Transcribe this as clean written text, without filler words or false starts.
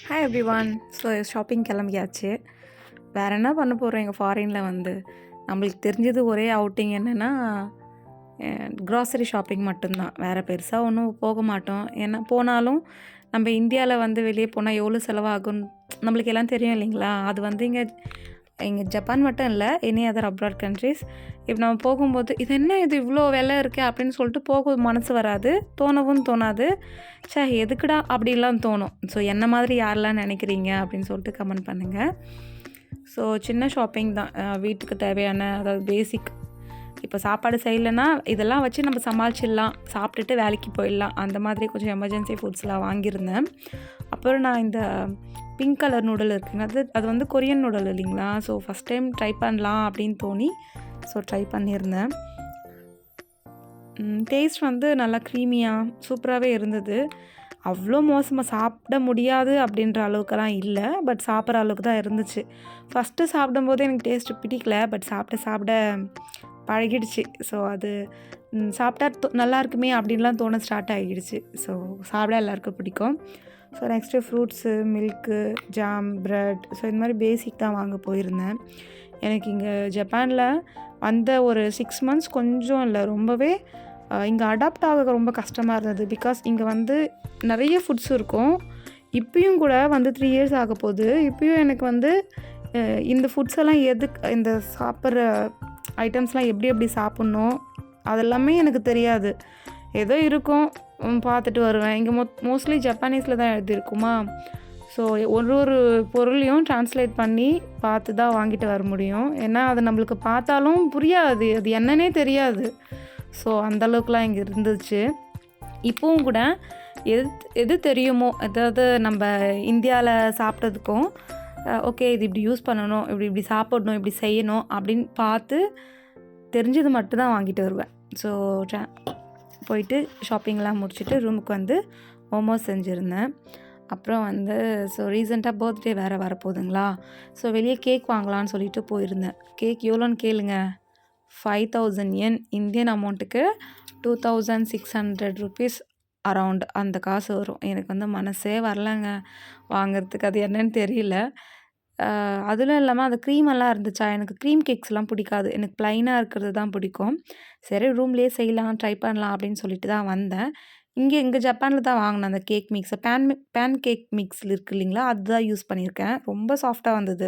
Hi everyone. So shopping கிளம்பியாச்சு. வேறு என்ன பண்ண போகிறோம் எங்கள் ஃபாரினில் வந்து நம்மளுக்கு தெரிஞ்சது ஒரே அவுட்டிங் என்னென்னா க்ராசரி ஷாப்பிங் மட்டும்தான். வேறு பெருசாக ஒன்றும் போக மாட்டோம். ஏன்னா போனாலும் நம்ம இந்தியாவில் வந்து வெளியே போனால் எவ்வளோ செலவாகும்னு நம்மளுக்கு எல்லாம் தெரியும் இல்லைங்களா? அது வந்து இங்கே ஜப்பான் மட்டும் இல்லை, எனி அதர் அப்ராட் கண்ட்ரீஸ் இப்போ நம்ம போகும்போது இது என்ன இது இவ்வளோ விலை இருக்கே அப்படின்னு சொல்லிட்டு போக மனசு வராது, தோணவும் தோணாது. ச்சே எதுக்குடா அப்படிலாம் தோணும். ஸோ என்ன மாதிரி யாரெல்லாம் நினைக்கிறீங்க அப்படின்னு சொல்லிட்டு கமெண்ட் பண்ணுங்கள். ஸோ சின்ன ஷாப்பிங் தான், வீட்டுக்கு தேவையான அதாவது பேசிக். இப்போ சாப்பாடு செய்யலைன்னா இதெல்லாம் வச்சு நம்ம சமாளிச்சிடலாம், சாப்பிட்டுட்டு வேலைக்கு போயிடலாம். அந்த மாதிரி கொஞ்சம் எமர்ஜென்சி ஃபுட்ஸ்லாம் வாங்கியிருந்தேன். அப்புறம் நான் இந்த பிங்க் கலர் நூடுல் இருக்குங்க, அது வந்து கொரியன் நூடுல் இல்லைங்களா? ஸோ ஃபஸ்ட் டைம் ட்ரை பண்ணலாம் அப்படின்னு தோணி ஸோ ட்ரை பண்ணியிருந்தேன். டேஸ்ட் வந்து நல்லா க்ரீமியாக சூப்பராகவே இருந்தது. அவ்வளோ மோசமாக சாப்பிட முடியாது அப்படின்ற அளவுக்கெல்லாம் இல்லை, பட் சாப்பிட்ற அளவுக்கு தான் இருந்துச்சு. ஃபஸ்ட்டு சாப்பிடும்போது எனக்கு டேஸ்ட்டு பிடிக்கல, பட் சாப்பிட பழகிடுச்சு. ஸோ அது சாப்பிட்டா நல்லா இருக்குமே அப்படின்லாம் தோண ஸ்டார்ட் ஆகிடுச்சு. ஸோ சாப்பிட எல்லாருக்கும் பிடிக்கும். So next fruits, milk, jam, bread, so இந்த மாதிரி பேசிக் தான் வாங்க போயிருந்தேன். எனக்கு இங்கே ஜப்பானில் வந்த ஒரு 6 மந்த்ஸ் கொஞ்சம் இல்லை, ரொம்பவே இங்கே அடாப்ட் ஆக ரொம்ப கஷ்டமாக இருந்தது. பிகாஸ் இங்கே வந்து நிறைய ஃபுட்ஸ் இருக்கும். இப்பயும் கூட வந்து 3 இயர்ஸ் ஆக போகுது. இப்பயும் எனக்கு வந்து இந்த ஃபுட்ஸ் எல்லாம் இந்த சாப்பிட்ற ஐட்டம்ஸ்லாம் எப்படி சாப்பிட்ணும் அதெல்லாமே எனக்கு தெரியாது. ஏதோ இருக்கும், பார்த்துட்டு வருவேன். இங்கே மோஸ்ட்லி ஜப்பானீஸில் தான் எழுதியிருக்குமா. ஸோ ஒரு பொருளையும் ட்ரான்ஸ்லேட் பண்ணி பார்த்து தான் வாங்கிட்டு வர முடியும். ஏன்னா அது நம்மளுக்கு பார்த்தாலும் புரியாது, அது என்னன்னே தெரியாது. ஸோ அந்தளவுக்குலாம் இங்கே இருந்துச்சு. இப்போவும் கூட எது தெரியுமோ, அதாவது நம்ம இந்தியாவில் சாப்பிட்டதுக்கும் ஓகே இது இப்படி யூஸ் பண்ணணும், இப்படி சாப்பிடணும், இப்படி செய்யணும் அப்படின்னு பார்த்து தெரிஞ்சது மட்டும்தான் வாங்கிட்டு வருவேன். ஸோ போயிட்டு ஷாப்பிங்லாம் முடிச்சுட்டு ரூமுக்கு வந்து மோமோஸ் செஞ்சுருந்தேன். அப்புறம் வந்து ஸோ ரீசெண்டாக பர்த்டே வேறு வரப்போகுதுங்களா, ஸோ வெளியே கேக் வாங்கலான்னு சொல்லிட்டு போயிருந்தேன். கேக் எவ்வளோன்னு கேளுங்க, 5000 yen, இந்தியன் அமௌண்ட்டுக்கு 2600 ருபீஸ் அரவுண்ட் அந்த காசு வரும். எனக்கு வந்து மனசே வரலங்க வாங்கிறதுக்கு, அது என்னன்னு தெரியல. அதுவும் இல்லாமல் அந்த க்ரீமெல்லாம் இருந்துச்சா, எனக்கு க்ரீம் கேக்ஸ்லாம் பிடிக்காது, எனக்கு ப்ளைனாக இருக்கிறது தான் பிடிக்கும். சரி ரூம்லேயே செய்யலாம், ட்ரை பண்ணலாம் அப்படின்னு சொல்லிட்டு தான் வந்தேன். இங்கே ஜப்பானில் தான் வாங்கினேன் அந்த கேக் மிக்ஸை. பேன் கேக் மிக்ஸ் இருக்குது இல்லைங்களா, அதுதான் யூஸ் பண்ணியிருக்கேன். ரொம்ப சாஃப்டாக வந்தது.